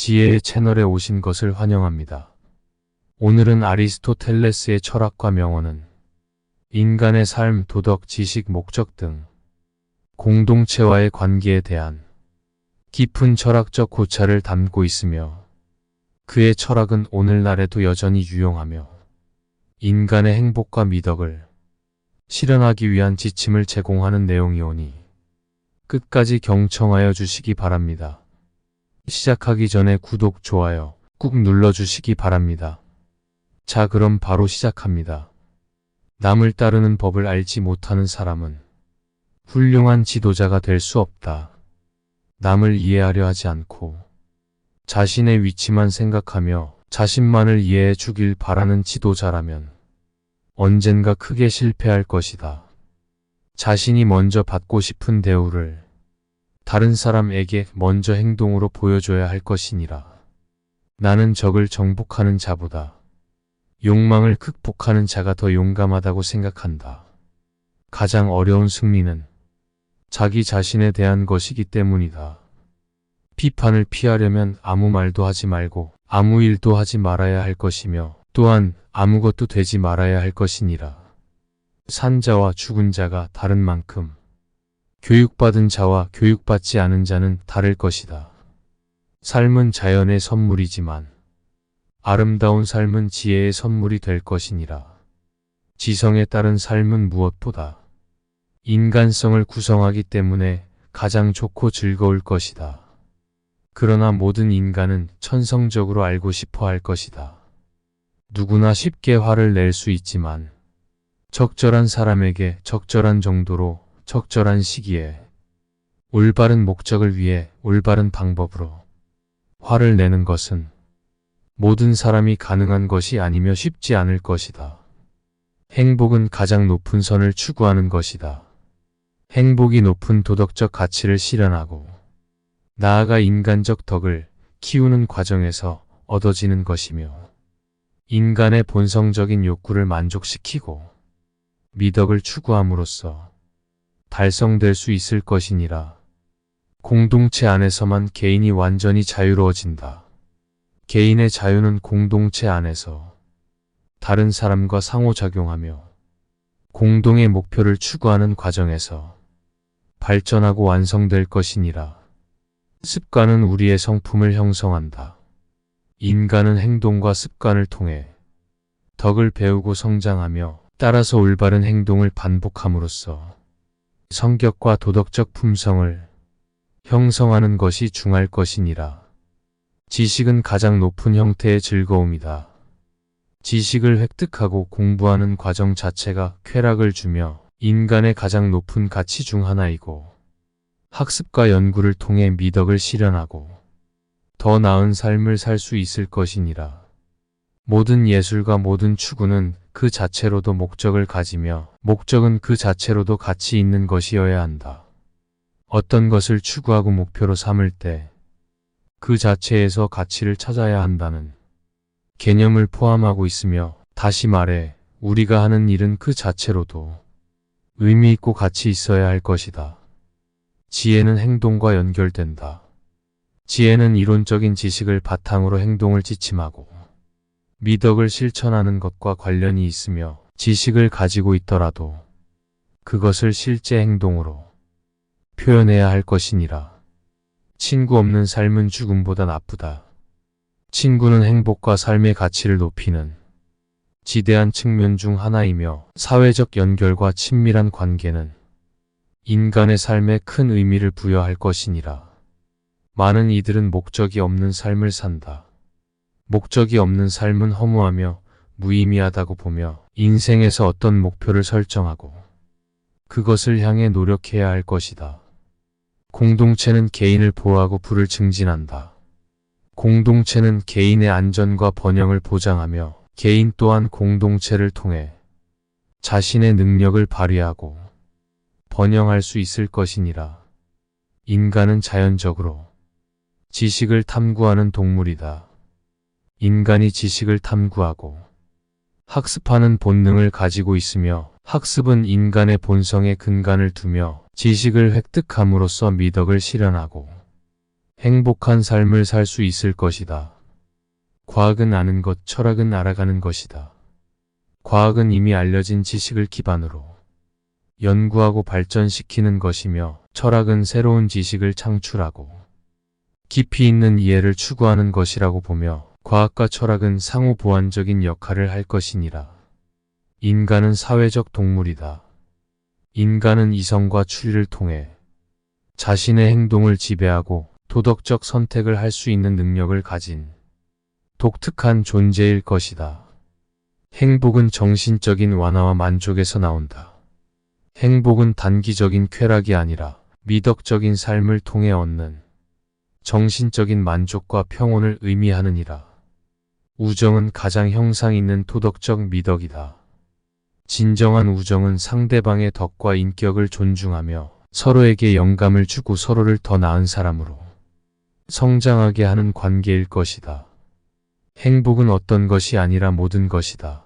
지혜의 채널에 오신 것을 환영합니다. 오늘은 아리스토텔레스의 철학과 명언은 인간의 삶, 도덕, 지식, 목적 등 공동체와의 관계에 대한 깊은 철학적 고찰을 담고 있으며 그의 철학은 오늘날에도 여전히 유용하며 인간의 행복과 미덕을 실현하기 위한 지침을 제공하는 내용이오니 끝까지 경청하여 주시기 바랍니다. 시작하기 전에 구독, 좋아요 꾹 눌러주시기 바랍니다. 자, 그럼 바로 시작합니다. 남을 따르는 법을 알지 못하는 사람은 훌륭한 지도자가 될 수 없다. 남을 이해하려 하지 않고 자신의 위치만 생각하며 자신만을 이해해 주길 바라는 지도자라면 언젠가 크게 실패할 것이다. 자신이 먼저 받고 싶은 대우를 다른 사람에게 먼저 행동으로 보여줘야 할 것이니라. 나는 적을 정복하는 자보다 욕망을 극복하는 자가 더 용감하다고 생각한다. 가장 어려운 승리는 자기 자신에 대한 것이기 때문이다. 비판을 피하려면 아무 말도 하지 말고 아무 일도 하지 말아야 할 것이며 또한 아무것도 되지 말아야 할 것이니라. 산 자와 죽은 자가 다른 만큼 교육받은 자와 교육받지 않은 자는 다를 것이다. 삶은 자연의 선물이지만 아름다운 삶은 지혜의 선물이 될 것이니라. 지성에 따른 삶은 무엇보다 인간성을 구성하기 때문에 가장 좋고 즐거울 것이다. 그러나 모든 인간은 천성적으로 알고 싶어 할 것이다. 누구나 쉽게 화를 낼 수 있지만 적절한 사람에게 적절한 정도로 적절한 시기에 올바른 목적을 위해 올바른 방법으로 화를 내는 것은 모든 사람이 가능한 것이 아니며 쉽지 않을 것이다. 행복은 가장 높은 선을 추구하는 것이다. 행복이 높은 도덕적 가치를 실현하고 나아가 인간적 덕을 키우는 과정에서 얻어지는 것이며 인간의 본성적인 욕구를 만족시키고 미덕을 추구함으로써 달성될 수 있을 것이니라. 공동체 안에서만 개인이 완전히 자유로워진다. 개인의 자유는 공동체 안에서 다른 사람과 상호작용하며 공동의 목표를 추구하는 과정에서 발전하고 완성될 것이니라. 습관은 우리의 성품을 형성한다. 인간은 행동과 습관을 통해 덕을 배우고 성장하며 따라서 올바른 행동을 반복함으로써 성격과 도덕적 품성을 형성하는 것이 중요할 것이니라. 지식은 가장 높은 형태의 즐거움이다. 지식을 획득하고 공부하는 과정 자체가 쾌락을 주며 인간의 가장 높은 가치 중 하나이고 학습과 연구를 통해 미덕을 실현하고 더 나은 삶을 살 수 있을 것이니라. 모든 예술과 모든 추구는 그 자체로도 목적을 가지며 목적은 그 자체로도 가치 있는 것이어야 한다. 어떤 것을 추구하고 목표로 삼을 때 그 자체에서 가치를 찾아야 한다는 개념을 포함하고 있으며 다시 말해 우리가 하는 일은 그 자체로도 의미 있고 가치 있어야 할 것이다. 지혜는 행동과 연결된다. 지혜는 이론적인 지식을 바탕으로 행동을 지침하고 미덕을 실천하는 것과 관련이 있으며 지식을 가지고 있더라도 그것을 실제 행동으로 표현해야 할 것이니라. 친구 없는 삶은 죽음보다 나쁘다. 친구는 행복과 삶의 가치를 높이는 지대한 측면 중 하나이며 사회적 연결과 친밀한 관계는 인간의 삶에 큰 의미를 부여할 것이니라. 많은 이들은 목적이 없는 삶을 산다. 목적이 없는 삶은 허무하며 무의미하다고 보며 인생에서 어떤 목표를 설정하고 그것을 향해 노력해야 할 것이다. 공동체는 개인을 보호하고 부를 증진한다. 공동체는 개인의 안전과 번영을 보장하며 개인 또한 공동체를 통해 자신의 능력을 발휘하고 번영할 수 있을 것이니라. 인간은 자연적으로 지식을 탐구하는 동물이다. 인간이 지식을 탐구하고 학습하는 본능을 가지고 있으며 학습은 인간의 본성에 근간을 두며 지식을 획득함으로써 미덕을 실현하고 행복한 삶을 살 수 있을 것이다. 과학은 아는 것, 철학은 알아가는 것이다. 과학은 이미 알려진 지식을 기반으로 연구하고 발전시키는 것이며, 철학은 새로운 지식을 창출하고 깊이 있는 이해를 추구하는 것이라고 보며, 과학과 철학은 상호 보완적인 역할을 할 것이니라. 인간은 사회적 동물이다. 인간은 이성과 추리를 통해 자신의 행동을 지배하고 도덕적 선택을 할 수 있는 능력을 가진 독특한 존재일 것이다. 행복은 정신적인 완화와 만족에서 나온다. 행복은 단기적인 쾌락이 아니라 미덕적인 삶을 통해 얻는 정신적인 만족과 평온을 의미하느니라. 우정은 가장 형상 있는 도덕적 미덕이다. 진정한 우정은 상대방의 덕과 인격을 존중하며 서로에게 영감을 주고 서로를 더 나은 사람으로 성장하게 하는 관계일 것이다. 행복은 어떤 것이 아니라 모든 것이다.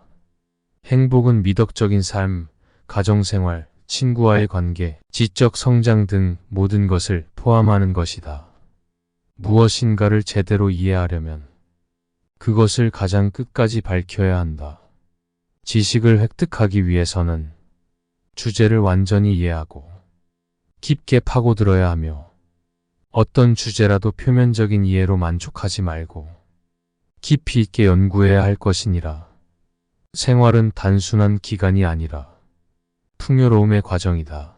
행복은 미덕적인 삶, 가정생활, 친구와의 관계, 지적 성장 등 모든 것을 포함하는 것이다. 무엇인가를 제대로 이해하려면 그것을 가장 끝까지 밝혀야 한다. 지식을 획득하기 위해서는 주제를 완전히 이해하고 깊게 파고들어야 하며, 어떤 주제라도 표면적인 이해로 만족하지 말고 깊이 있게 연구해야 할 것이니라. 생활은 단순한 기간이 아니라 풍요로움의 과정이다.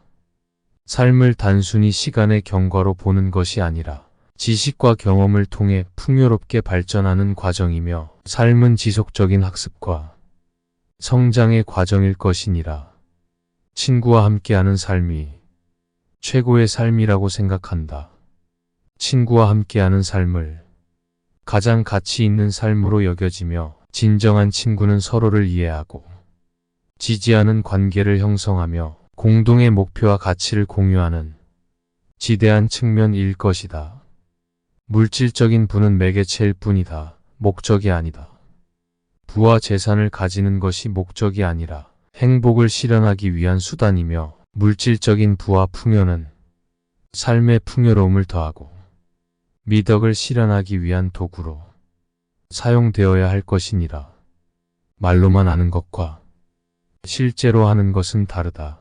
삶을 단순히 시간의 경과로 보는 것이 아니라 지식과 경험을 통해 풍요롭게 발전하는 과정이며, 삶은 지속적인 학습과 성장의 과정일 것이니라. 친구와 함께하는 삶이 최고의 삶이라고 생각한다. 친구와 함께하는 삶을 가장 가치 있는 삶으로 여겨지며, 진정한 친구는 서로를 이해하고 지지하는 관계를 형성하며 공동의 목표와 가치를 공유하는 지대한 측면일 것이다. 물질적인 부는 매개체일 뿐이다. 목적이 아니다. 부와 재산을 가지는 것이 목적이 아니라 행복을 실현하기 위한 수단이며, 물질적인 부와 풍요는 삶의 풍요로움을 더하고 미덕을 실현하기 위한 도구로 사용되어야 할 것이니라. 말로만 아는 것과 실제로 하는 것은 다르다.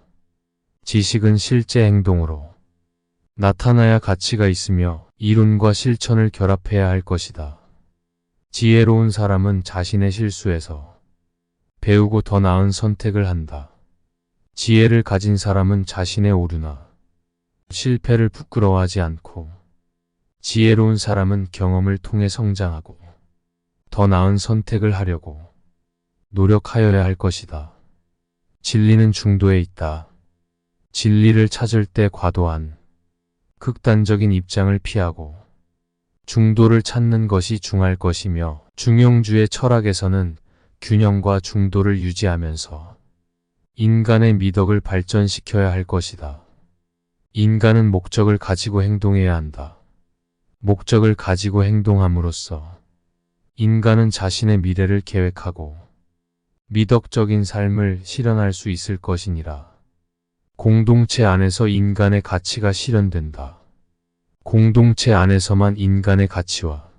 지식은 실제 행동으로 나타나야 가치가 있으며, 이론과 실천을 결합해야 할 것이다. 지혜로운 사람은 자신의 실수에서 배우고 더 나은 선택을 한다. 지혜를 가진 사람은 자신의 오류나 실패를 부끄러워하지 않고, 지혜로운 사람은 경험을 통해 성장하고 더 나은 선택을 하려고 노력하여야 할 것이다. 진리는 중도에 있다. 진리를 찾을 때 과도한 극단적인 입장을 피하고 중도를 찾는 것이 중할 것이며, 중용주의 철학에서는 균형과 중도를 유지하면서 인간의 미덕을 발전시켜야 할 것이다. 인간은 목적을 가지고 행동해야 한다. 목적을 가지고 행동함으로써 인간은 자신의 미래를 계획하고 미덕적인 삶을 실현할 수 있을 것이니라. 공동체 안에서 인간의 가치가 실현된다. 공동체 안에서만 인간의 가치와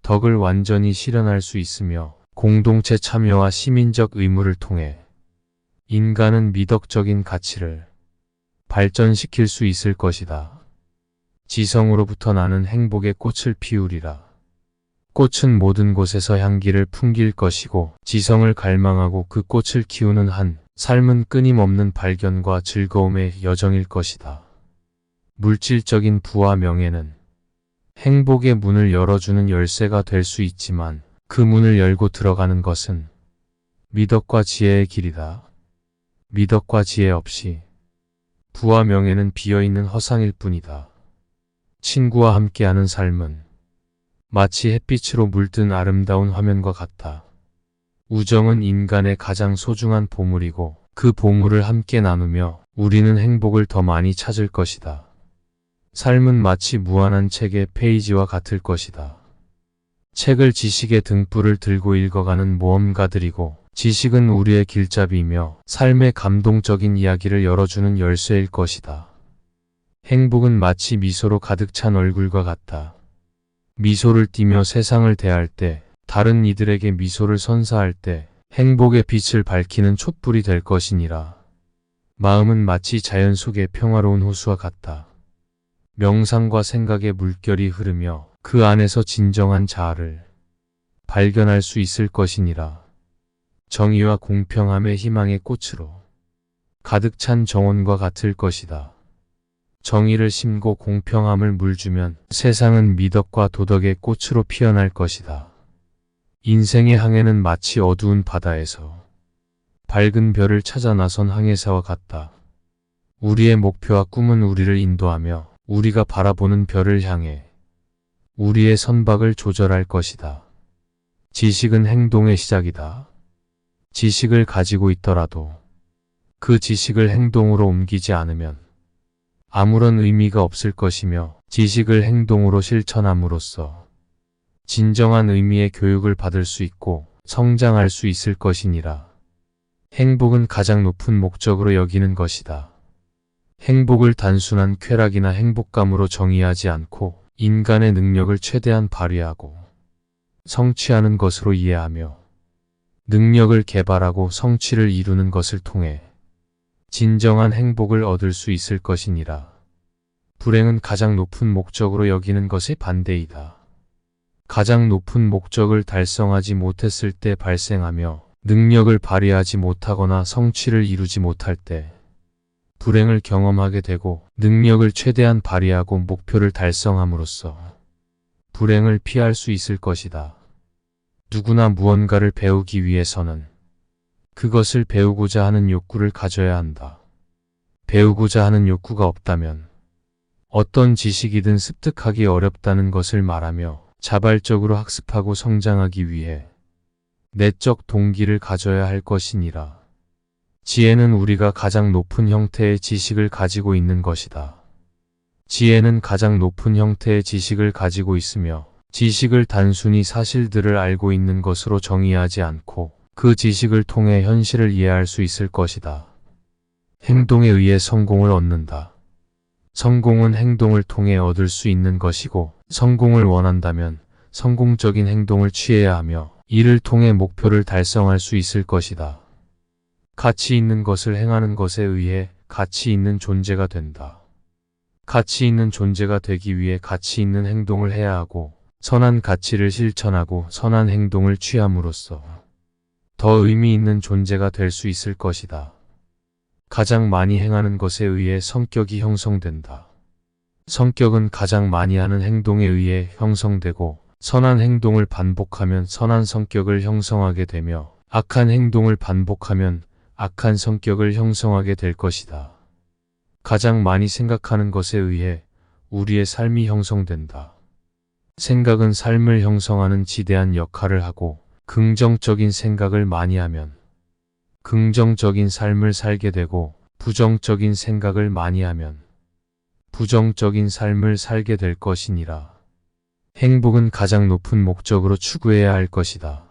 덕을 완전히 실현할 수 있으며, 공동체 참여와 시민적 의무를 통해 인간은 미덕적인 가치를 발전시킬 수 있을 것이다. 지성으로부터 나는 행복의 꽃을 피우리라. 꽃은 모든 곳에서 향기를 풍길 것이고, 지성을 갈망하고 그 꽃을 키우는 한 삶은 끊임없는 발견과 즐거움의 여정일 것이다. 물질적인 부와 명예는 행복의 문을 열어주는 열쇠가 될 수 있지만, 그 문을 열고 들어가는 것은 미덕과 지혜의 길이다. 미덕과 지혜 없이 부와 명예는 비어있는 허상일 뿐이다. 친구와 함께하는 삶은 마치 햇빛으로 물든 아름다운 화면과 같다. 우정은 인간의 가장 소중한 보물이고, 그 보물을 함께 나누며 우리는 행복을 더 많이 찾을 것이다. 삶은 마치 무한한 책의 페이지와 같을 것이다. 책을 지식의 등불을 들고 읽어가는 모험가들이고, 지식은 우리의 길잡이이며 삶의 감동적인 이야기를 열어주는 열쇠일 것이다. 행복은 마치 미소로 가득 찬 얼굴과 같다. 미소를 띠며 세상을 대할 때, 다른 이들에게 미소를 선사할 때 행복의 빛을 밝히는 촛불이 될 것이니라. 마음은 마치 자연 속의 평화로운 호수와 같다. 명상과 생각의 물결이 흐르며 그 안에서 진정한 자아를 발견할 수 있을 것이니라. 정의와 공평함의 희망의 꽃으로 가득 찬 정원과 같을 것이다. 정의를 심고 공평함을 물주면 세상은 미덕과 도덕의 꽃으로 피어날 것이다. 인생의 항해는 마치 어두운 바다에서 밝은 별을 찾아 나선 항해사와 같다. 우리의 목표와 꿈은 우리를 인도하며 우리가 바라보는 별을 향해 우리의 선박을 조절할 것이다. 지식은 행동의 시작이다. 지식을 가지고 있더라도 그 지식을 행동으로 옮기지 않으면 아무런 의미가 없을 것이며, 지식을 행동으로 실천함으로써 진정한 의미의 교육을 받을 수 있고 성장할 수 있을 것이니라. 행복은 가장 높은 목적으로 여기는 것이다. 행복을 단순한 쾌락이나 행복감으로 정의하지 않고 인간의 능력을 최대한 발휘하고 성취하는 것으로 이해하며 능력을 개발하고 성취를 이루는 것을 통해 진정한 행복을 얻을 수 있을 것이니라. 불행은 가장 높은 목적으로 여기는 것의 반대이다. 가장 높은 목적을 달성하지 못했을 때 발생하며 능력을 발휘하지 못하거나 성취를 이루지 못할 때 불행을 경험하게 되고, 능력을 최대한 발휘하고 목표를 달성함으로써 불행을 피할 수 있을 것이다. 누구나 무언가를 배우기 위해서는 그것을 배우고자 하는 욕구를 가져야 한다. 배우고자 하는 욕구가 없다면 어떤 지식이든 습득하기 어렵다는 것을 말하며, 자발적으로 학습하고 성장하기 위해 내적 동기를 가져야 할 것이니라. 지혜는 우리가 가장 높은 형태의 지식을 가지고 있는 것이다. 지혜는 가장 높은 형태의 지식을 가지고 있으며, 지식을 단순히 사실들을 알고 있는 것으로 정의하지 않고 그 지식을 통해 현실을 이해할 수 있을 것이다. 행동에 의해 성공을 얻는다. 성공은 행동을 통해 얻을 수 있는 것이고, 성공을 원한다면 성공적인 행동을 취해야 하며 이를 통해 목표를 달성할 수 있을 것이다. 가치 있는 것을 행하는 것에 의해 가치 있는 존재가 된다. 가치 있는 존재가 되기 위해 가치 있는 행동을 해야 하고, 선한 가치를 실천하고 선한 행동을 취함으로써 더 의미 있는 존재가 될 수 있을 것이다. 가장 많이 행하는 것에 의해 성격이 형성된다. 성격은 가장 많이 하는 행동에 의해 형성되고, 선한 행동을 반복하면 선한 성격을 형성하게 되며 악한 행동을 반복하면 악한 성격을 형성하게 될 것이다. 가장 많이 생각하는 것에 의해 우리의 삶이 형성된다. 생각은 삶을 형성하는 지대한 역할을 하고, 긍정적인 생각을 많이 하면 긍정적인 삶을 살게 되고, 부정적인 생각을 많이 하면 부정적인 삶을 살게 될 것이니라. 행복은 가장 높은 목적으로 추구해야 할 것이다.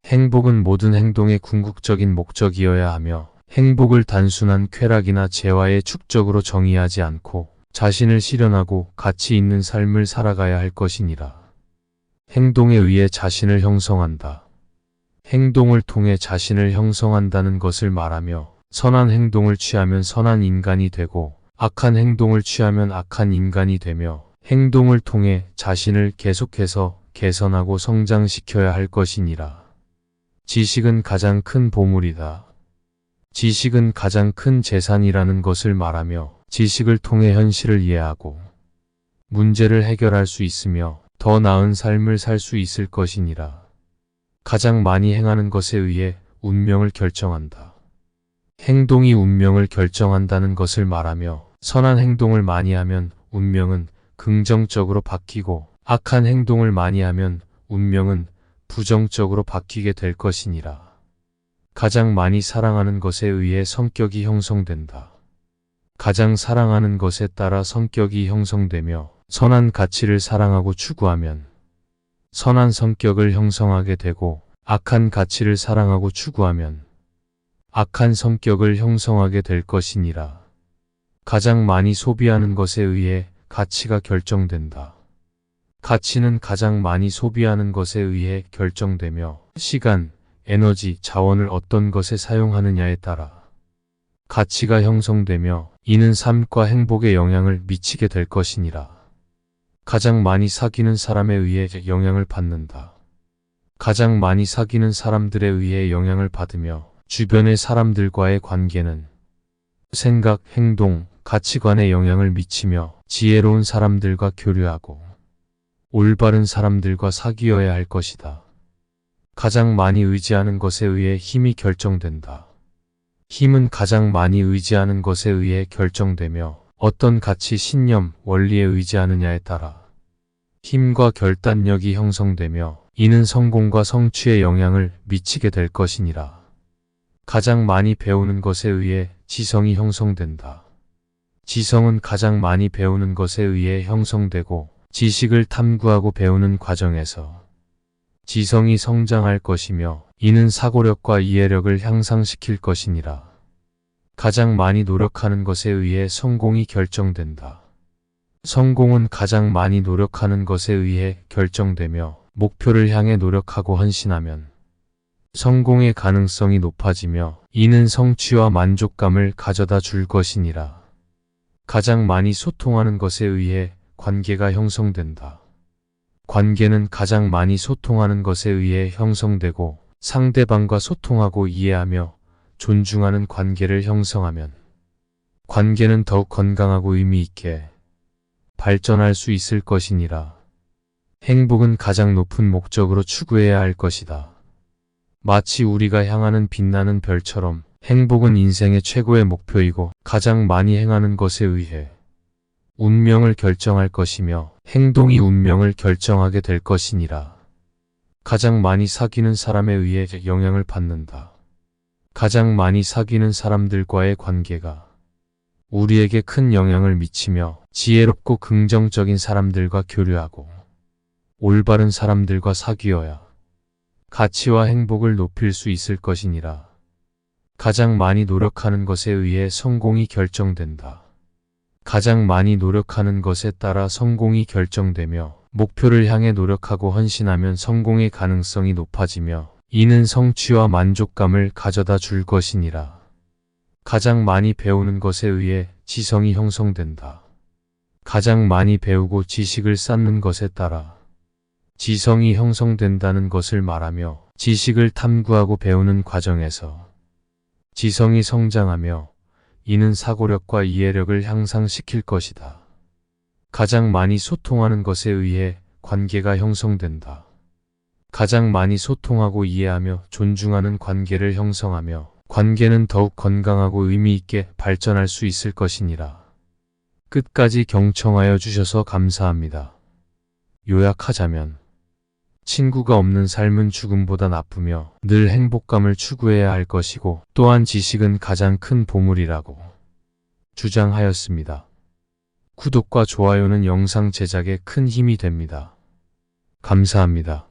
행복은 모든 행동의 궁극적인 목적이어야 하며, 행복을 단순한 쾌락이나 재화의 축적으로 정의하지 않고 자신을 실현하고 가치 있는 삶을 살아가야 할 것이니라. 행동에 의해 자신을 형성한다. 행동을 통해 자신을 형성한다는 것을 말하며, 선한 행동을 취하면 선한 인간이 되고 악한 행동을 취하면 악한 인간이 되며, 행동을 통해 자신을 계속해서 개선하고 성장시켜야 할 것이니라. 지식은 가장 큰 보물이다. 지식은 가장 큰 재산이라는 것을 말하며, 지식을 통해 현실을 이해하고 문제를 해결할 수 있으며 더 나은 삶을 살 수 있을 것이니라. 가장 많이 행하는 것에 의해 운명을 결정한다. 행동이 운명을 결정한다는 것을 말하며, 선한 행동을 많이 하면 운명은 긍정적으로 바뀌고, 악한 행동을 많이 하면 운명은 부정적으로 바뀌게 될 것이니라. 가장 많이 사랑하는 것에 의해 성격이 형성된다. 가장 사랑하는 것에 따라 성격이 형성되며, 선한 가치를 사랑하고 추구하면 선한 성격을 형성하게 되고, 악한 가치를 사랑하고 추구하면 악한 성격을 형성하게 될 것이니라. 가장 많이 소비하는 것에 의해 가치가 결정된다. 가치는 가장 많이 소비하는 것에 의해 결정되며 시간, 에너지, 자원을 어떤 것에 사용하느냐에 따라 가치가 형성되며 이는 삶과 행복에 영향을 미치게 될 것이니라. 가장 많이 사귀는 사람에 의해 영향을 받는다. 가장 많이 사귀는 사람들에 의해 영향을 받으며 주변의 사람들과의 관계는 생각, 행동, 가치관에 영향을 미치며 지혜로운 사람들과 교류하고 올바른 사람들과 사귀어야 할 것이다. 가장 많이 의지하는 것에 의해 힘이 결정된다. 힘은 가장 많이 의지하는 것에 의해 결정되며 어떤 가치, 신념, 원리에 의지하느냐에 따라 힘과 결단력이 형성되며 이는 성공과 성취에 영향을 미치게 될 것이니라. 가장 많이 배우는 것에 의해 지성이 형성된다. 지성은 가장 많이 배우는 것에 의해 형성되고 지식을 탐구하고 배우는 과정에서 지성이 성장할 것이며 이는 사고력과 이해력을 향상시킬 것이니라. 가장 많이 노력하는 것에 의해 성공이 결정된다. 성공은 가장 많이 노력하는 것에 의해 결정되며 목표를 향해 노력하고 헌신하면 성공의 가능성이 높아지며 이는 성취와 만족감을 가져다 줄 것이니라. 가장 많이 소통하는 것에 의해 관계가 형성된다. 관계는 가장 많이 소통하는 것에 의해 형성되고 상대방과 소통하고 이해하며 존중하는 관계를 형성하면 관계는 더욱 건강하고 의미 있게 발전할 수 있을 것이니라. 행복은 가장 높은 목적으로 추구해야 할 것이다. 마치 우리가 향하는 빛나는 별처럼 행복은 인생의 최고의 목표이고 가장 많이 행하는 것에 의해 운명을 결정할 것이며 행동이 운명을 결정하게 될 것이니라. 가장 많이 사귀는 사람에 의해 영향을 받는다. 가장 많이 사귀는 사람들과의 관계가 우리에게 큰 영향을 미치며 지혜롭고 긍정적인 사람들과 교류하고 올바른 사람들과 사귀어야 가치와 행복을 높일 수 있을 것이니라. 가장 많이 노력하는 것에 의해 성공이 결정된다. 가장 많이 노력하는 것에 따라 성공이 결정되며 목표를 향해 노력하고 헌신하면 성공의 가능성이 높아지며 이는 성취와 만족감을 가져다 줄 것이니라. 가장 많이 배우는 것에 의해 지성이 형성된다. 가장 많이 배우고 지식을 쌓는 것에 따라 지성이 형성된다는 것을 말하며 지식을 탐구하고 배우는 과정에서 지성이 성장하며 이는 사고력과 이해력을 향상시킬 것이다. 가장 많이 소통하는 것에 의해 관계가 형성된다. 가장 많이 소통하고 이해하며 존중하는 관계를 형성하며 관계는 더욱 건강하고 의미 있게 발전할 수 있을 것이니라. 끝까지 경청하여 주셔서 감사합니다. 요약하자면 친구가 없는 삶은 죽음보다 나쁘며 늘 행복감을 추구해야 할 것이고 또한 지식은 가장 큰 보물이라고 주장하였습니다. 구독과 좋아요는 영상 제작에 큰 힘이 됩니다. 감사합니다.